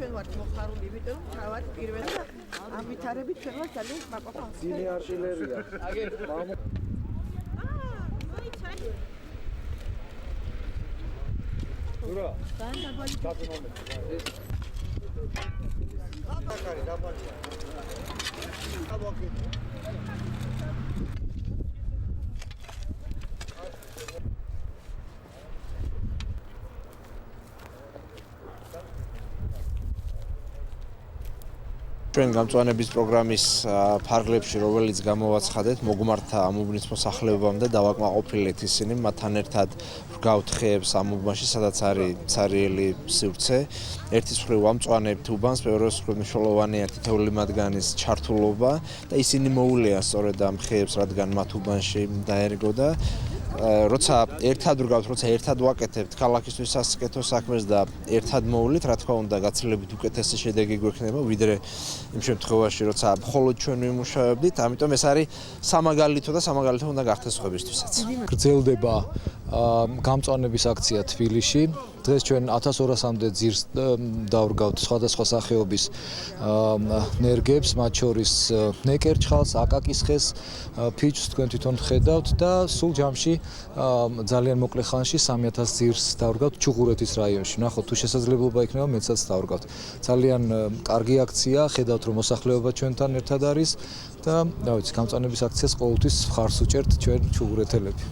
ჩვენ ვართ მოხარული, იმიტომ რომ თავად პირველ და ამ ვითარებით ჩვენ ვართ ძალიან მაყოფილო. ძინი არტილერია. Ura. ჩვენ გამწვანების პროგრამის ფარგლებში, რომელიც გამოვაცხადეთ, მოგმართა ამ უბნის მოსახლეობამ და დავაკმაყოფილეთ ისინი, მათთან ერთად ვგავთ ხეებს ამ უბანში, სადაც არის ცარიელი სივრცე. ერთის მხრივ ვამწვანებთ უბანს, მეორეს მხრივ მნიშვნელოვანია თითოეული მათგანის ჩართულობა და ისინი მოუვლიან სწორედ ამ ხეებს, რადგან მათ უბანში დაერგო და როცა ერთად ვგავთ, როცა ერთად ვაკეთებთ ქალაქისთვის სასიკეთო საქმეს და ერთად მოვლით, რა თქმა უნდა, გაცილებით უკეთესი შედეგი გვექნება, ვიდრე იმ შემთხვევაში, როცა მხოლოდ ჩვენ ვიმუშავებდით, ამიტომ ეს არის სამაგალითო და სამაგალითო უნდა გახდეს სხვებისთვისაც. გრძელდება გამწვანების აქცია თბილისში. დღეს ჩვენ 1200-მდე ძირს დავრგავთ სხვადასხვა სახეობის ნერგებს, მათ შორის ნეკერჩხალს, აკაკის ხეს, ფიჭს თქვენ თვითონ ხედავთ და სულ ჯამში ძალიან მოკლე ხანში 3000 ძირს დავრგავთ ჩუღურეთის რაიონში. ნახოთ, თუ შესაძლებლობა იქნება, მეცაც დავრგავთ. ძალიან კარგი აქცია, ხედავთ რომ მოსახლეობა ჩვენთან ერთად არის და რა ვიცი, გამწვანების აქციას ყოველთვის მხარს უჭერთ ჩვენ ჩუღურეთელები.